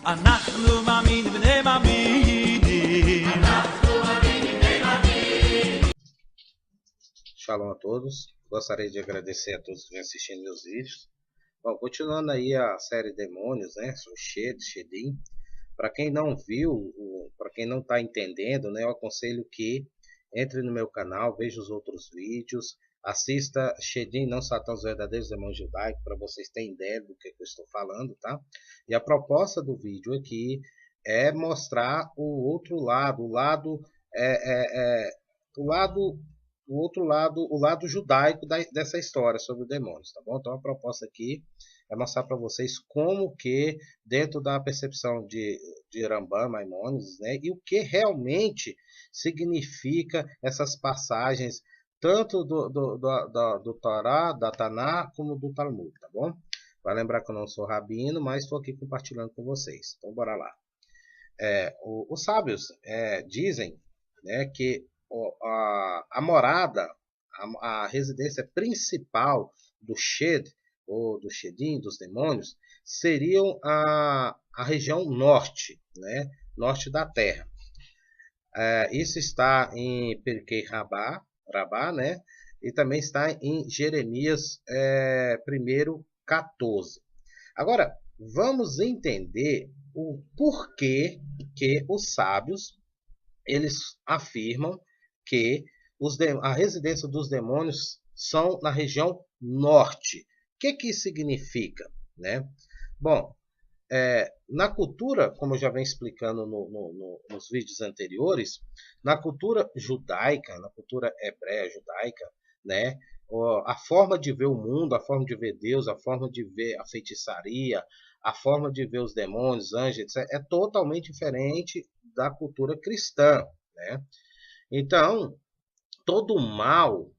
אנחנו מאמינים בני מאמינים. Shalom a todos. Gostaria de agradecer a todos que vêm assistindo meus vídeos. Bom, continuando aí a série Demônios, né? Sou Shedim. Para quem não viu, para quem não está entendendo, né? Eu aconselho que entre no meu canal, veja os outros vídeos, assista Shedim, não Satã, os verdadeiros demônios judaicos, para vocês terem ideia do que eu estou falando, tá? E a proposta do vídeo aqui é mostrar o outro lado, o lado judaico dessa história sobre demônios, tá bom? Então a proposta aqui é mostrar para vocês como que, dentro da percepção de Rambam, Maimônides, né, e o que realmente significa essas passagens, tanto do Torá, da Taná, como do Talmud, tá bom? Vai lembrar que eu não sou rabino, mas estou aqui compartilhando com vocês. Então bora lá. Os sábios dizem, né, que a morada, a residência principal do Shed, ou do Shedim, dos demônios, seriam a região norte, né? Norte da terra. Isso está em Pirkei Rabá, né? E também está em Jeremias 1:14. Agora, vamos entender o porquê que os sábios eles afirmam que a residência dos demônios são na região norte. O que isso significa, né? Bom, na cultura, como eu já venho explicando nos vídeos anteriores, na cultura judaica, na cultura hebreia judaica, né, a forma de ver o mundo, a forma de ver Deus, a forma de ver a feitiçaria, a forma de ver os demônios, anjos, etc., é totalmente diferente da cultura cristã, né? Então, todo mal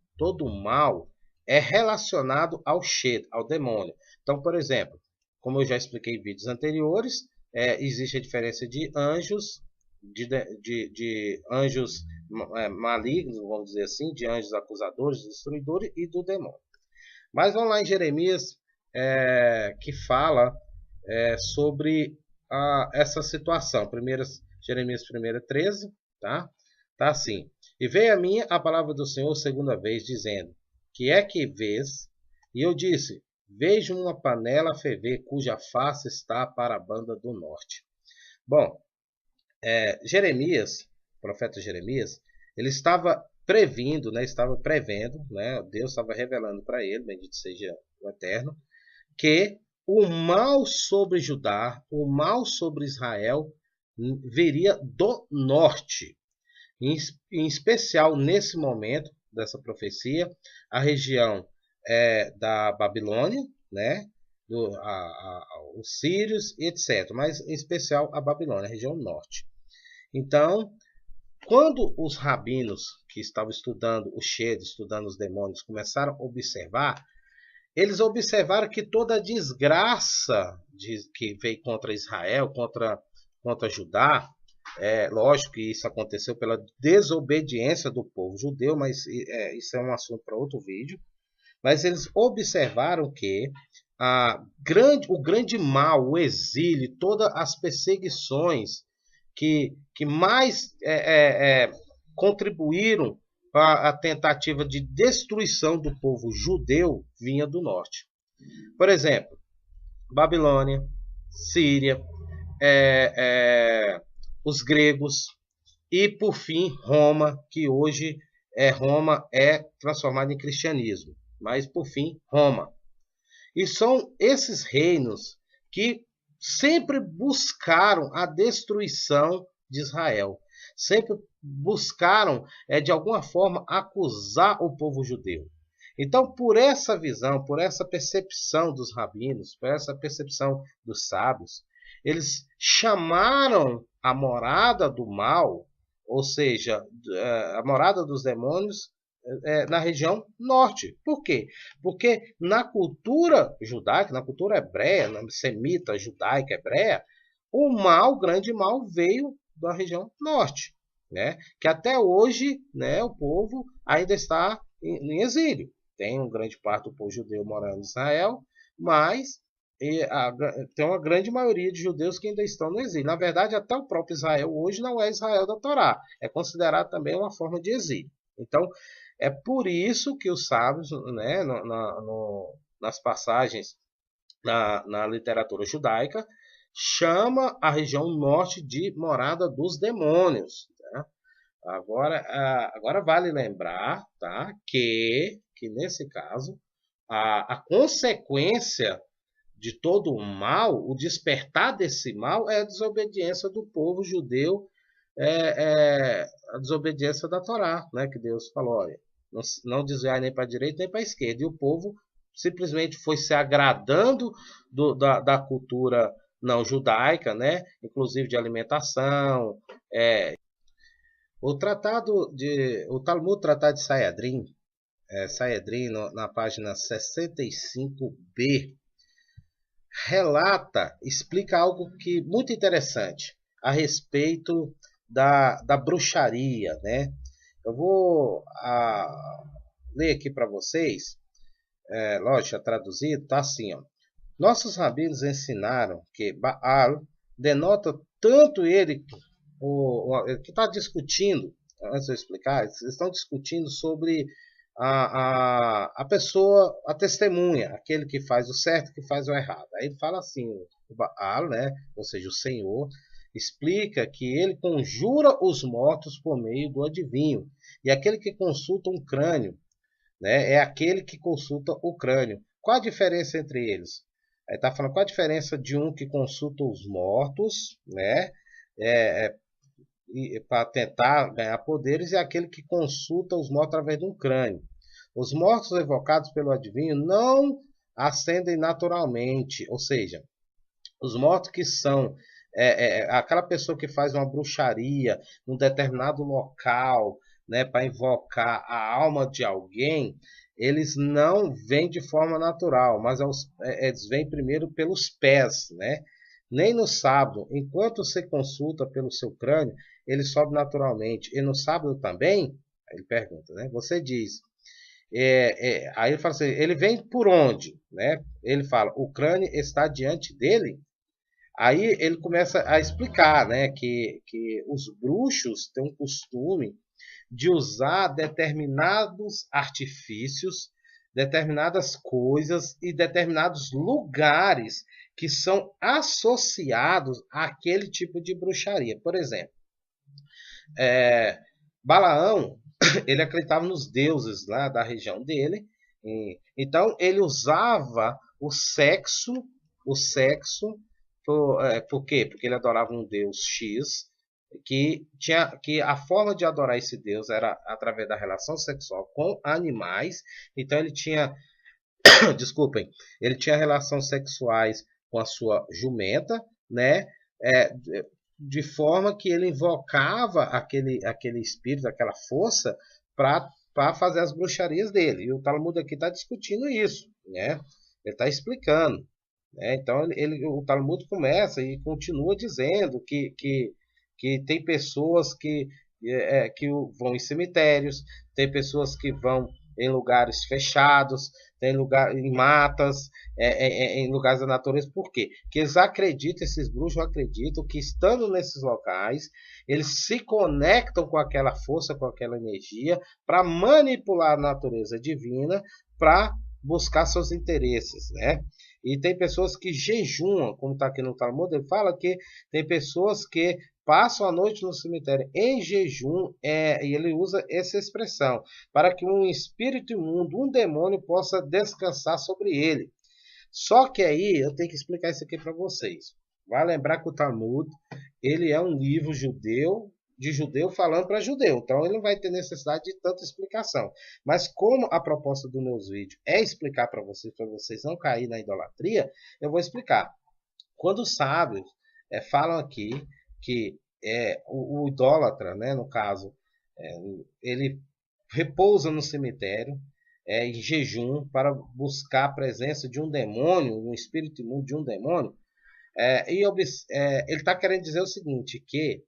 é relacionado ao Shed, ao demônio. Então, por exemplo, como eu já expliquei em vídeos anteriores, existe a diferença de anjos, de anjos malignos, vamos dizer assim, de anjos acusadores, destruidores e do demônio. Mas vamos lá em Jeremias, que fala sobre essa situação. Jeremias 1:13, tá? Tá assim: e veio a mim a palavra do Senhor segunda vez, dizendo: que é que vês? E eu disse: vejo uma panela a ferver, cuja face está para a banda do norte. Bom, Jeremias, o profeta Jeremias, ele estava prevendo, né? Deus estava revelando para ele, bendito seja o Eterno, que o mal sobre Judá, o mal sobre Israel, viria do norte. Em especial nesse momento dessa profecia, a região da Babilônia, né, os sírios, etc. Mas em especial a Babilônia, a região norte. Então, quando os rabinos que estavam estudando o Shed, estudando os demônios, começaram a observar, eles observaram que toda a desgraça que veio contra Israel, contra Judá, lógico que isso aconteceu pela desobediência do povo judeu, mas isso é um assunto para outro vídeo. Mas eles observaram que o grande mal, o exílio, todas as perseguições que mais contribuíram para a tentativa de destruição do povo judeu vinha do norte. Por exemplo, Babilônia, Síria, os gregos e, por fim, Roma, que hoje Roma é transformada em cristianismo, mas, por fim, Roma. E são esses reinos que sempre buscaram a destruição de Israel, sempre buscaram, de alguma forma, acusar o povo judeu. Então, por essa visão, por essa percepção dos rabinos, por essa percepção dos sábios, eles chamaram a morada do mal, ou seja, a morada dos demônios, na região norte. Por quê? Porque na cultura judaica, na cultura hebreia, na semita judaica hebreia, o grande mal veio da região norte, né? Que até hoje, né, o povo ainda está em exílio. Tem grande parte do povo judeu morando em Israel, mas tem uma grande maioria de judeus que ainda estão no exílio. Na verdade, até o próprio Israel hoje não é Israel da Torá. É considerado também uma forma de exílio. Então, é por isso que os sábios, né, nas passagens na literatura judaica, chama a região norte de morada dos demônios. Né? Agora vale lembrar, tá, que nesse caso, a consequência de todo o mal, o despertar desse mal é a desobediência do povo judeu, a desobediência da Torá, né? Que Deus falou, olha, não desviar nem para a direita nem para a esquerda. E o povo simplesmente foi se agradando da cultura não judaica, né? Inclusive de alimentação. O Talmud Tratado de Sayadrin, Sayadrin na página 65b, explica algo que muito interessante a respeito da bruxaria, né? Eu vou ler aqui para vocês, lógico, traduzido, tá assim, ó. Nossos rabinos ensinaram que Baal denota tanto ele, que está discutindo, antes de eu explicar, eles estão discutindo sobre a pessoa, a testemunha, aquele que faz o certo, que faz o errado. Aí ele fala assim, o Baal, né, ou seja, o Senhor, explica que ele conjura os mortos por meio do adivinho. E aquele que consulta um crânio, né, é aquele que consulta o crânio. Qual a diferença entre eles? Aí está falando qual a diferença de um que consulta os mortos, né, para tentar ganhar poderes, e aquele que consulta os mortos através de um crânio. Os mortos evocados pelo adivinho não ascendem naturalmente, ou seja, os mortos que são aquela pessoa que faz uma bruxaria num determinado local, né, para invocar a alma de alguém, eles não vêm de forma natural, mas eles vêm primeiro pelos pés, né? Nem no sábado, enquanto você consulta pelo seu crânio, ele sobe naturalmente. E no sábado também? Aí ele pergunta, né? Você diz. Aí ele fala assim, ele vem por onde? Né? Ele fala, o crânio está diante dele. Aí ele começa a explicar, né, que os bruxos têm um costume de usar determinados artifícios, determinadas coisas e determinados lugares que são associados àquele tipo de bruxaria. Por exemplo, Balaão, ele acreditava nos deuses lá da região dele, então ele usava o sexo por quê? Porque ele adorava um deus X, que a forma de adorar esse deus era através da relação sexual com animais. Então ele tinha, desculpem, ele tinha relações sexuais com a sua jumenta, né? De forma que ele invocava aquele espírito, aquela força, para fazer as bruxarias dele. E o Talmud aqui está discutindo isso, né? Ele está explicando. Então o Talmud começa e continua dizendo que tem pessoas que vão em cemitérios, tem pessoas que vão em lugares fechados, tem lugar em matas, em lugares da natureza. Por quê? Porque eles acreditam, esses bruxos acreditam que estando nesses locais, eles se conectam com aquela força, com aquela energia, para manipular a natureza divina, para buscar seus interesses, né? E tem pessoas que jejuam, como está aqui no Talmud, ele fala que tem pessoas que passam a noite no cemitério em jejum, e ele usa essa expressão, para que um espírito imundo, um demônio, possa descansar sobre ele. Só que aí eu tenho que explicar isso aqui para vocês. Vai lembrar que o Talmud, ele é um livro judeu, de judeu falando para judeu, então ele não vai ter necessidade de tanta explicação. Mas como a proposta dos meus vídeos é explicar para vocês não caírem na idolatria, eu vou explicar. Quando os sábios falam aqui que o idólatra, né, no caso, ele repousa no cemitério em jejum para buscar a presença de um demônio, um espírito imundo de um demônio, ele está querendo dizer o seguinte, que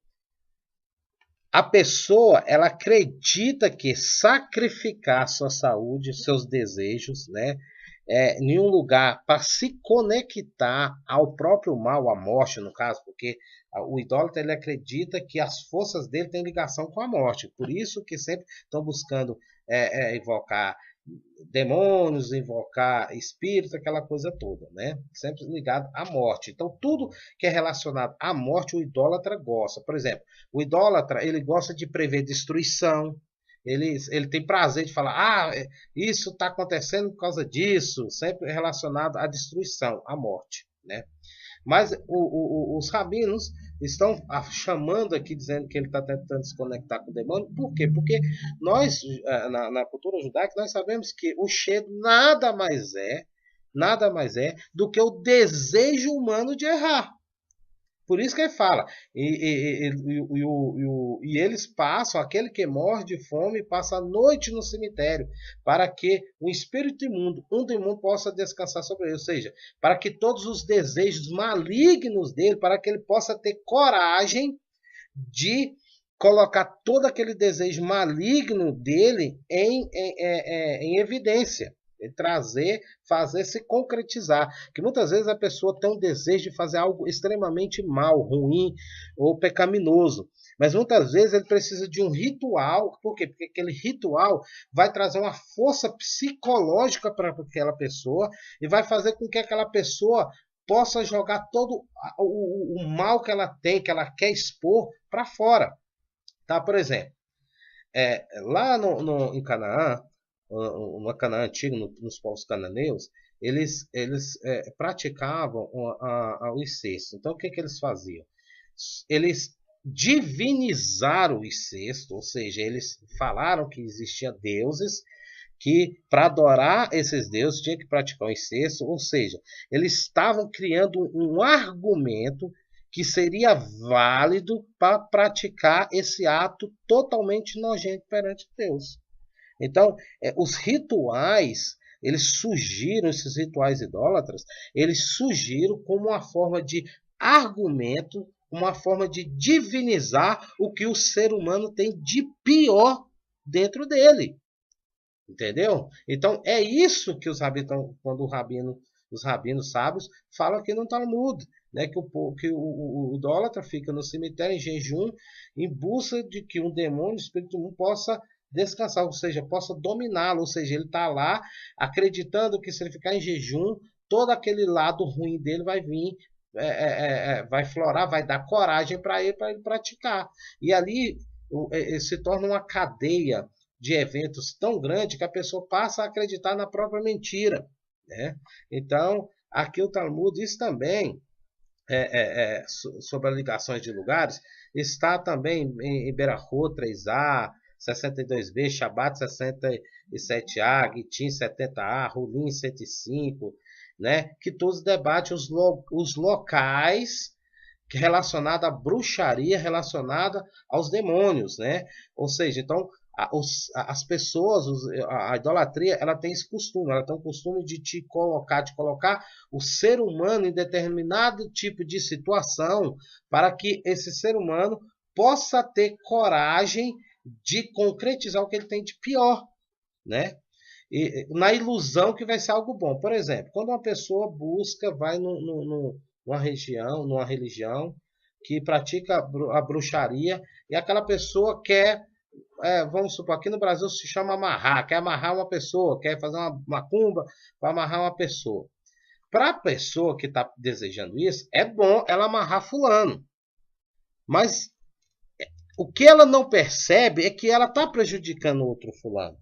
a pessoa, ela acredita que sacrificar sua saúde, seus desejos, né, nenhum lugar para se conectar ao próprio mal, à morte, no caso, porque o idólatra ele acredita que as forças dele têm ligação com a morte. Por isso que sempre estão buscando invocar demônios, invocar espíritos, aquela coisa toda, né? Sempre ligado à morte. Então, tudo que é relacionado à morte, o idólatra gosta. Por exemplo, o idólatra, ele gosta de prever destruição. Ele tem prazer de falar, isso está acontecendo por causa disso, sempre relacionado à destruição, à morte, né? Mas os rabinos estão chamando aqui, dizendo que ele está tentando se conectar com o demônio. Por quê? Porque nós, na cultura judaica, nós sabemos que o Shedo nada mais é do que o desejo humano de errar. Por isso que ele fala. E eles passam, aquele que morre de fome, passa a noite no cemitério, para que o espírito imundo, um demônio, possa descansar sobre ele. Ou seja, para que todos os desejos malignos dele, para que ele possa ter coragem de colocar todo aquele desejo maligno dele em evidência. Fazer se concretizar. Que muitas vezes a pessoa tem um desejo de fazer algo extremamente mal, ruim ou pecaminoso. Mas muitas vezes ele precisa de um ritual. Por quê? Porque aquele ritual vai trazer uma força psicológica para aquela pessoa e vai fazer com que aquela pessoa possa jogar todo o mal que ela tem, que ela quer expor, para fora. Tá? Por exemplo, lá em Canaã, no Canaã antigo, nos povos cananeus, eles praticavam o incesto. Então, o que eles faziam? Eles divinizaram o incesto, ou seja, eles falaram que existiam deuses que, para adorar esses deuses, tinha que praticar o incesto, ou seja, eles estavam criando um argumento que seria válido para praticar esse ato totalmente nojento perante Deus. Então, os rituais, esses rituais idólatras, eles surgiram como uma forma de argumento, uma forma de divinizar o que o ser humano tem de pior dentro dele. Entendeu? Então, é isso que os rabinos sábios falam aqui no Talmud, né? Que o idólatra fica no cemitério em jejum, em busca de que um demônio, espírito imundo, possa descansar, ou seja, possa dominá-lo, ou seja, ele está lá acreditando que se ele ficar em jejum, todo aquele lado ruim dele vai vir, vai florar, vai dar coragem para ele praticar. E ali se torna uma cadeia de eventos tão grande que a pessoa passa a acreditar na própria mentira, né? Então, aqui o Talmud diz também sobre as ligações de lugares, está também em Berachot 3a, 62b, Shabat 67a, Gitin 70a, Rulim 105, né? Que todos debatem os locais relacionados à bruxaria, relacionada aos demônios, né? Ou seja, então as pessoas, a idolatria, ela tem esse costume, ela tem o costume de colocar o ser humano em determinado tipo de situação para que esse ser humano possa ter coragem de concretizar o que ele tem de pior, né? E, na ilusão que vai ser algo bom. Por exemplo, quando uma pessoa vai numa religião que pratica a bruxaria e aquela pessoa quer, vamos supor, aqui no Brasil se chama amarrar, quer amarrar uma pessoa, quer fazer uma macumba para amarrar uma pessoa. Para a pessoa que está desejando isso, é bom ela amarrar fulano. Mas o que ela não percebe é que ela está prejudicando outro fulano.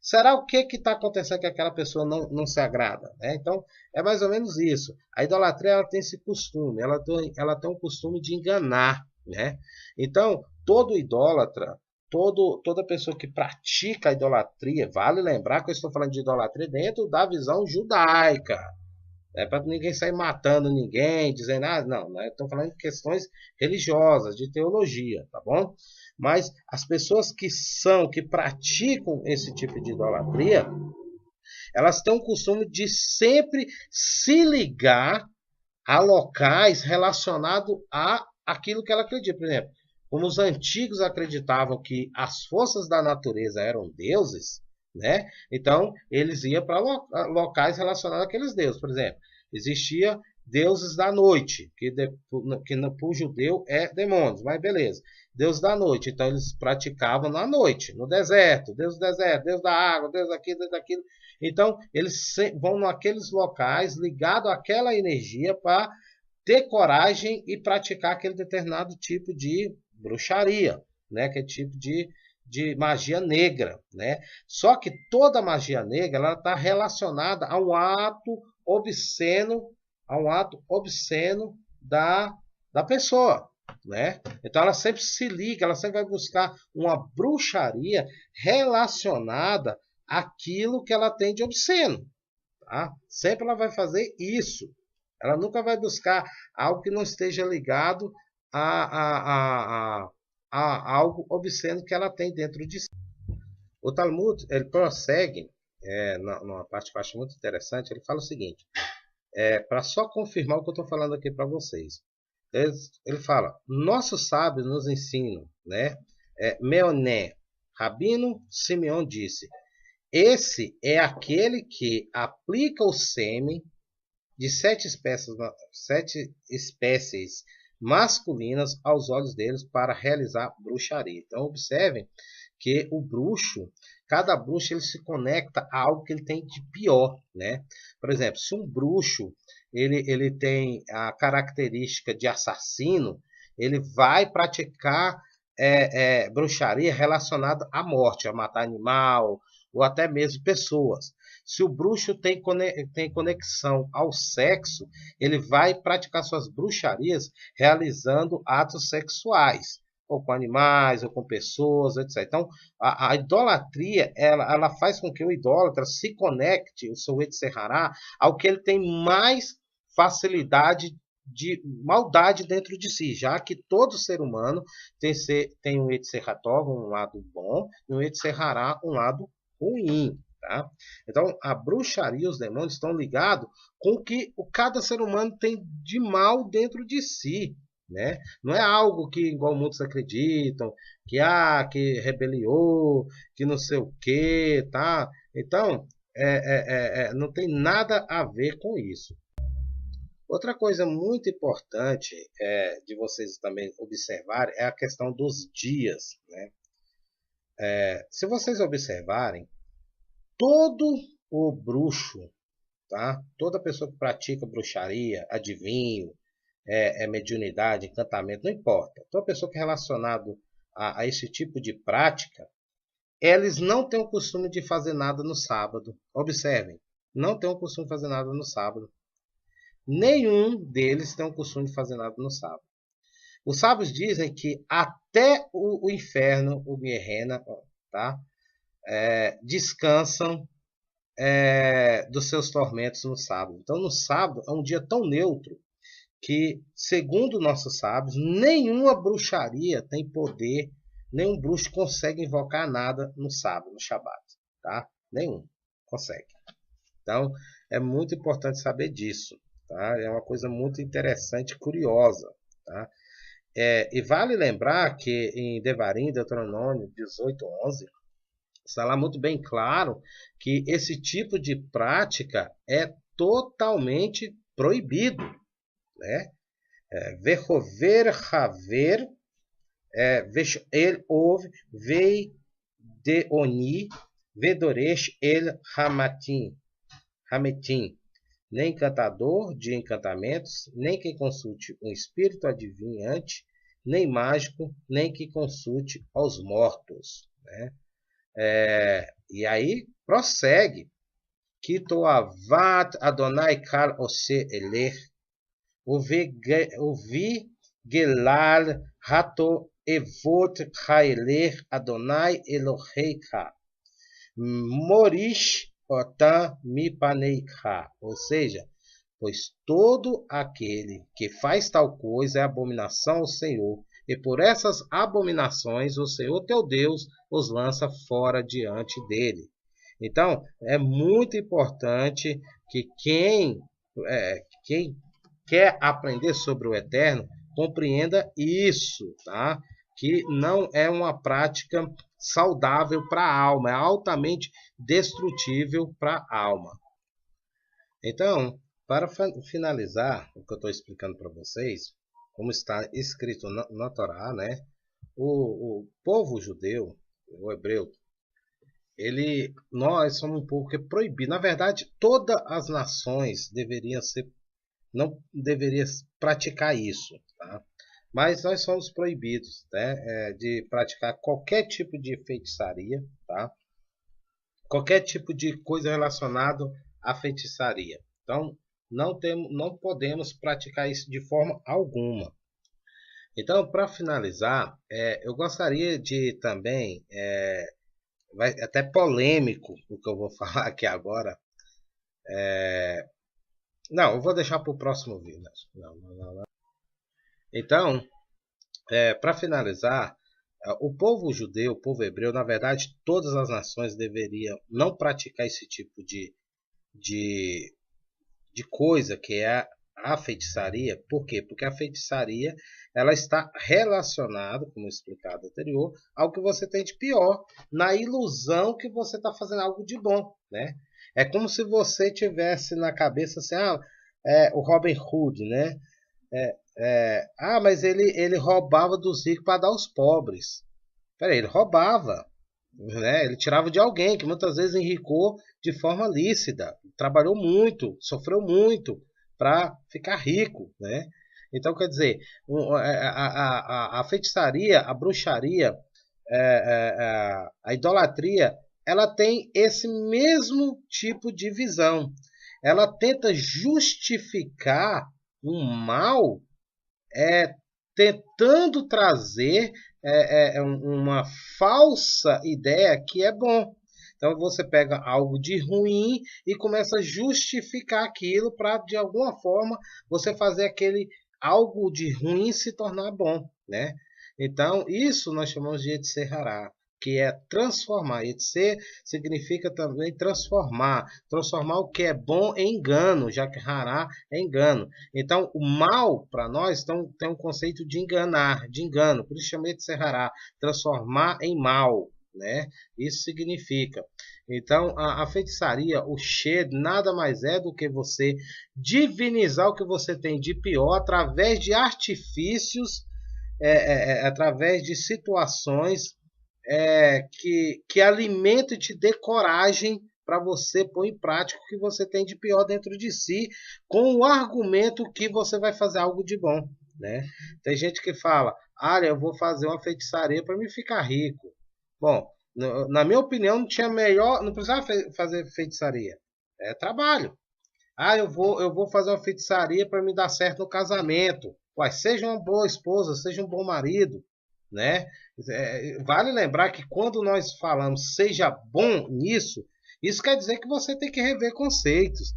Será o que está acontecendo que aquela pessoa não se agrada? Né? Então, é mais ou menos isso. A idolatria ela tem esse costume, ela tem um costume de enganar. Né? Então, todo idólatra, toda pessoa que pratica a idolatria, vale lembrar que eu estou falando de idolatria dentro da visão judaica. Não é para ninguém sair matando ninguém, dizendo, não, né? Estou falando de questões religiosas, de teologia, tá bom? Mas as pessoas que praticam esse tipo de idolatria, elas têm o costume de sempre se ligar a locais relacionados a aquilo que ela acredita. Por exemplo, como os antigos acreditavam que as forças da natureza eram deuses, né? Então, eles iam para locais relacionados àqueles deuses. Por exemplo, existia deuses da noite, que para o judeu é demônios, mas beleza. Deus da noite, então eles praticavam na noite, no deserto, Deus do deserto, Deus da água, Deus daquilo, Deus daquilo. Então, eles vão naqueles locais ligados àquela energia para ter coragem e praticar aquele determinado tipo de bruxaria, né? Aquele tipo de magia negra, né? Só que toda magia negra ela está relacionada a um ato obsceno, da pessoa, né? Então ela sempre se liga, ela sempre vai buscar uma bruxaria relacionada àquilo que ela tem de obsceno, tá? Sempre ela vai fazer isso. Ela nunca vai buscar algo que não esteja ligado a algo obsceno que ela tem dentro de si. O Talmud ele prossegue numa parte que eu acho muito interessante. Ele fala o seguinte, para só confirmar o que eu estou falando aqui para vocês. Ele fala, nossos sábios nos ensinam, né? Meoné, Rabino Simeão disse, esse é aquele que aplica o sêmen de 7 espécies masculinas aos olhos deles para realizar bruxaria. Então observem que o bruxo, cada bruxo ele se conecta a algo que ele tem de pior, né? Por exemplo, se um bruxo ele tem a característica de assassino, ele vai praticar bruxaria relacionada à morte, a matar animal ou até mesmo pessoas. Se o bruxo tem conexão ao sexo, ele vai praticar suas bruxarias realizando atos sexuais, ou com animais, ou com pessoas, etc. Então, a idolatria, ela faz com que o idólatra se conecte, o seu Etserhará, ao que ele tem mais facilidade de maldade dentro de si, já que todo ser humano tem um Etserhatov, um lado bom, e um Etserhará, um lado ruim. Tá? Então, a bruxaria e os demônios estão ligados com o que cada ser humano tem de mal dentro de si. Né? Não é algo que, igual muitos acreditam, que rebeliou, que não sei o que, tá? Então, não tem nada a ver com isso. Outra coisa muito importante de vocês também observarem é a questão dos dias. Né? Se vocês observarem, todo o bruxo, tá? Toda pessoa que pratica bruxaria, adivinho, mediunidade, encantamento, não importa. Toda pessoa que é relacionada a esse tipo de prática, eles não têm o costume de fazer nada no sábado. Observem, não tem o costume de fazer nada no sábado. Nenhum deles tem o costume de fazer nada no sábado. Os sábios dizem que até o inferno, o Gehenna, tá? Descansam dos seus tormentos no sábado. Então, no sábado é um dia tão neutro que, segundo nossos sábios, nenhuma bruxaria tem poder, nenhum bruxo consegue invocar nada no sábado, no Shabat, tá? Nenhum consegue. Então, é muito importante saber disso, tá? É uma coisa muito interessante e curiosa, tá? E vale lembrar que em Devarim, Deuteronômio 18:11, está lá muito bem claro que esse tipo de prática é totalmente proibido, né? Vechover haver, el ov, vei deoni, vedoresh el hamatim, nem encantador de encantamentos, nem quem consulte um espírito adivinhante, nem mágico, nem que consulte aos mortos, né? E aí prossegue. Kitoavat Adonai kal ose eler, uvi gelal hato evot haeler Adonai Eloheika, morish otam mipaneika. Ou seja, pois todo aquele que faz tal coisa é abominação ao Senhor, e por essas abominações o Senhor teu Deus os lança fora diante dele. Então, é muito importante que quem quer aprender sobre o Eterno compreenda isso, tá? que não é uma prática saudável para a alma, é altamente destrutível para a alma. Então, para finalizar o que eu estou explicando para vocês, como está escrito na Torá, né? O povo judeu, o hebreu, nós somos um povo que é proibido. Na verdade, todas as nações não deveriam praticar isso, tá? Mas nós somos proibidos, né, de praticar qualquer tipo de feitiçaria, tá? Qualquer tipo de coisa relacionada à feitiçaria. Então, não podemos praticar isso de forma alguma. Então, para finalizar, eu gostaria de também, vai até polêmico o que eu vou falar aqui agora. Não, eu vou deixar para o próximo vídeo. Não. Então, para finalizar, o povo judeu, o povo hebreu, na verdade, todas as nações deveriam não praticar esse tipo de coisa que é a feitiçaria. Por quê? Porque a feitiçaria ela está relacionada, como explicado anterior, ao que você tem de pior, na ilusão que você está fazendo algo de bom, né? É como se você tivesse na cabeça assim, o Robin Hood, né? Mas ele roubava dos ricos para dar aos pobres. Peraí, ele roubava, né? Ele tirava de alguém que muitas vezes enricou de forma lícita, trabalhou muito, sofreu muito para ficar rico, né? Então, quer dizer, a feitiçaria, a bruxaria, a idolatria, ela tem esse mesmo tipo de visão. Ela tenta justificar um mal, tentando trazer uma falsa ideia que é bom. Então você pega algo de ruim e começa a justificar aquilo para de alguma forma você fazer aquele algo de ruim se tornar bom, né? Então isso nós chamamos de Yetzer Hará, que é transformar. Yetzer significa também transformar o que é bom em engano, já que Hará é engano. Então o mal para nós tem um conceito de enganar, de engano, por isso chama Yetzer Hará, transformar em mal, né? Isso significa. Então, a feitiçaria, o Shed, nada mais é do que você divinizar o que você tem de pior através de artifícios, através de situações que alimentem e te dê coragem para você pôr em prática o que você tem de pior dentro de si, com o argumento que você vai fazer algo de bom, né? Tem gente que fala, eu vou fazer uma feitiçaria para me ficar rico. Bom, na minha opinião, não precisava fazer feitiçaria. É trabalho. Eu vou fazer uma feitiçaria para me dar certo no casamento. Uai, seja uma boa esposa, seja um bom marido, né? Vale lembrar que quando nós falamos seja bom nisso, isso quer dizer que você tem que rever conceitos.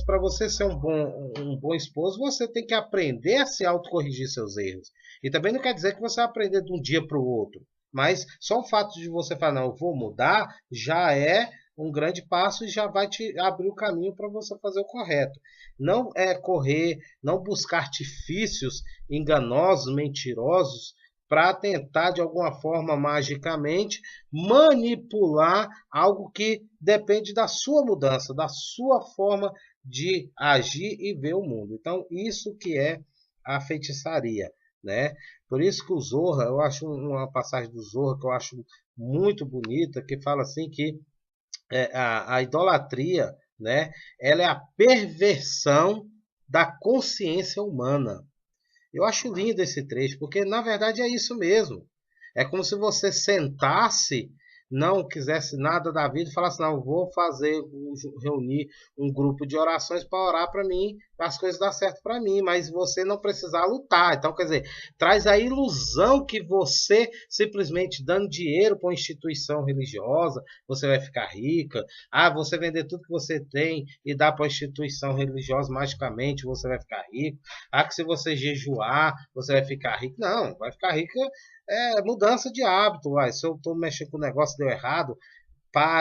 Para você ser um bom esposo, você tem que aprender a se autocorrigir seus erros. E também não quer dizer que você vai aprender de um dia para o outro. Mas só o fato de você falar, não, eu vou mudar, já é um grande passo e já vai te abrir o caminho para você fazer o correto. Não é correr, não buscar artifícios enganosos, mentirosos, para tentar de alguma forma magicamente manipular algo que depende da sua mudança, da sua forma de agir e ver o mundo. Então, isso que é a feitiçaria, né? Por isso que o Zohar, eu acho uma passagem do Zohar que eu acho muito bonita, que fala assim que a idolatria, né, ela é a perversão da consciência humana. Eu acho lindo esse trecho, porque na verdade é isso mesmo. É como se você sentasse, não quisesse nada da vida e falasse, não, vou reunir um grupo de orações para orar para mim, para as coisas dar certo para mim, mas você não precisar lutar. Então, quer dizer, traz a ilusão que você simplesmente dando dinheiro para uma instituição religiosa, você vai ficar rica. Você vender tudo que você tem e dar para a instituição religiosa magicamente, você vai ficar rico. Que se você jejuar, você vai ficar rico. Não, vai ficar rico mudança de hábito. Se eu estou mexendo com o negócio deu errado,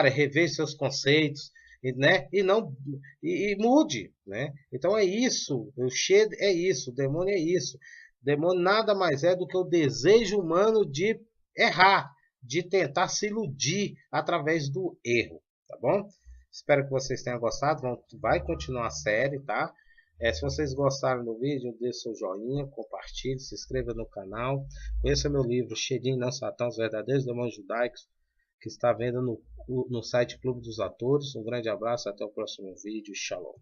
rever seus conceitos, né? E mude, né? Então é isso. O Shed é isso, o demônio é isso. Demônio nada mais é do que o desejo humano de errar, de tentar se iludir através do erro, tá bom? Espero que vocês tenham gostado. Vai continuar a série, tá? Se vocês gostaram do vídeo, dê seu joinha, compartilhe, se inscreva no canal. Conheça meu livro Shedim Não Satã, os verdadeiros demônios judaicos, que está vendo no site Clube dos Atores. Um grande abraço, até o próximo vídeo. Shalom.